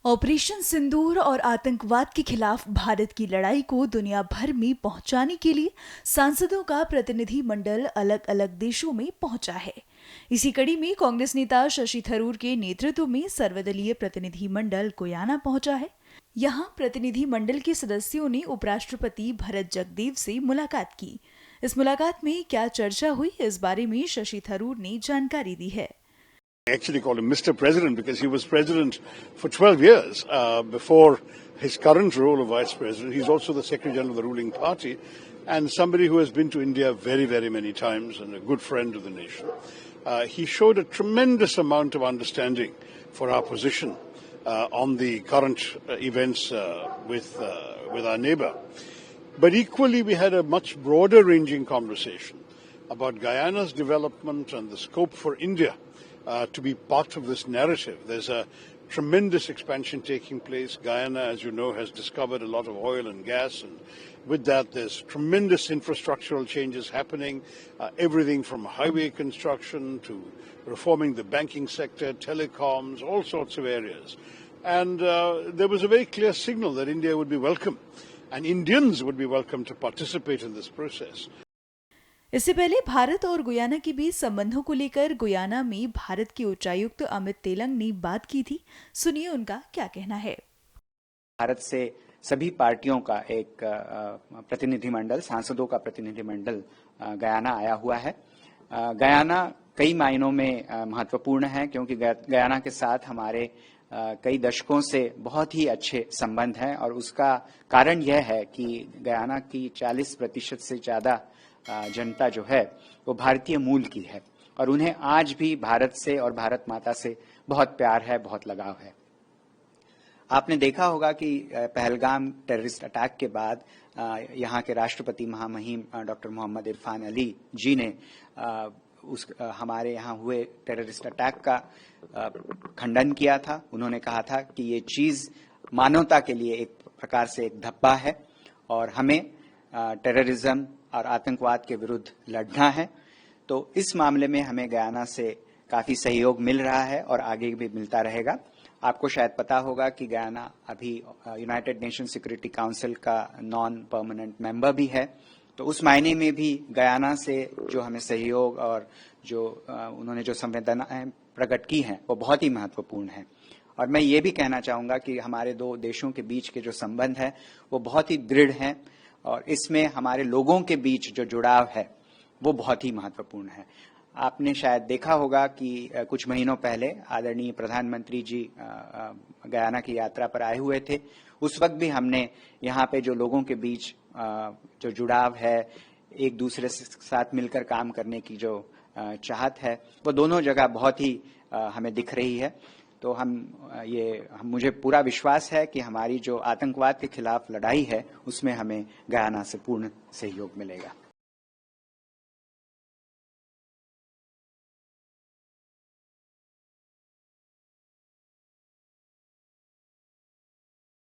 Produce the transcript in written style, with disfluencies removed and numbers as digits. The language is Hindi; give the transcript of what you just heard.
ऑपरेशन सिंदूर और आतंकवाद के खिलाफ भारत की लड़ाई को दुनिया भर में पहुंचाने के लिए सांसदों का प्रतिनिधि मंडल अलग अलग देशों में पहुंचा है। इसी कड़ी में कांग्रेस नेता शशि थरूर के नेतृत्व में सर्वदलीय प्रतिनिधि मंडल गुयाना पहुंचा है। यहां प्रतिनिधि मंडल के सदस्यों ने उपराष्ट्रपति भरत जगदेव से मुलाकात की। इस मुलाकात में क्या चर्चा हुई, इस बारे में शशि थरूर ने जानकारी दी है। I actually called him Mr. President because he was president for 12 years before his current role of vice president. He's also the secretary general of the ruling party and somebody who has been to India very, very many times and a good friend of the nation. He showed a tremendous amount of understanding for our position on the current events with our neighbor. But equally, we had a much broader ranging conversation about Guyana's development and the scope for India to be part of this narrative. There's a tremendous expansion taking place. Guyana, as you know, has discovered a lot of oil and gas, and with that there's tremendous infrastructural changes happening, everything from highway construction to reforming the banking sector, telecoms, all sorts of areas. And there was a very clear signal that India would be welcome and Indians would be welcome to participate in this process. इससे पहले भारत और गुयाना के बीच संबंधों को लेकर गुयाना में भारत के उच्चायुक्त अमित तेलंग ने बात की थी। सुनिए उनका क्या कहना है। भारत से सभी पार्टियों का एक प्रतिनिधिमंडल, सांसदों का प्रतिनिधिमंडल गयाना आया हुआ है। गयाना कई मायनों में महत्वपूर्ण है क्योंकि गयाना के साथ हमारे कई दशकों से बहुत ही अच्छे संबंध हैं और उसका कारण यह है कि गयाना की 40% से ज्यादा जनता जो है वो भारतीय मूल की है और उन्हें आज भी भारत से और भारत माता से बहुत प्यार है, बहुत लगाव है। आपने देखा होगा कि पहलगाम टेररिस्ट अटैक के बाद यहाँ के राष्ट्रपति महामहिम डॉक्टर मोहम्मद इरफान अली जी ने हमारे यहाँ हुए टेररिस्ट अटैक का खंडन किया था। उन्होंने कहा था कि ये चीज मानवता के लिए एक प्रकार से एक धब्बा है और हमें टेररिज्म और आतंकवाद के विरुद्ध लड़ना है। तो इस मामले में हमें गयाना से काफी सहयोग मिल रहा है और आगे भी मिलता रहेगा। आपको शायद पता होगा कि गयाना अभी यूनाइटेड नेशन सिक्योरिटी काउंसिल का नॉन परमानेंट मेंबर भी है। तो उस मायने में भी गयाना से जो हमें सहयोग और जो उन्होंने जो संवेदनाएं प्रकट की हैं वो बहुत ही महत्वपूर्ण है। और मैं ये भी कहना चाहूंगा कि हमारे दो देशों के बीच के जो संबंध है वो बहुत ही दृढ़ हैं और इसमें हमारे लोगों के बीच जो जुड़ाव है वो बहुत ही महत्वपूर्ण है। आपने शायद देखा होगा कि कुछ महीनों पहले आदरणीय प्रधानमंत्री जी गयाना की यात्रा पर आए हुए थे। उस वक्त भी हमने यहाँ पे जो लोगों के बीच जो जुड़ाव है, एक दूसरे के साथ मिलकर काम करने की जो चाहत है वो दोनों जगह बहुत ही हमें दिख रही है। तो मुझे पूरा विश्वास है कि हमारी जो आतंकवाद के खिलाफ लड़ाई है उसमें हमें गयाना से पूर्ण सहयोग मिलेगा।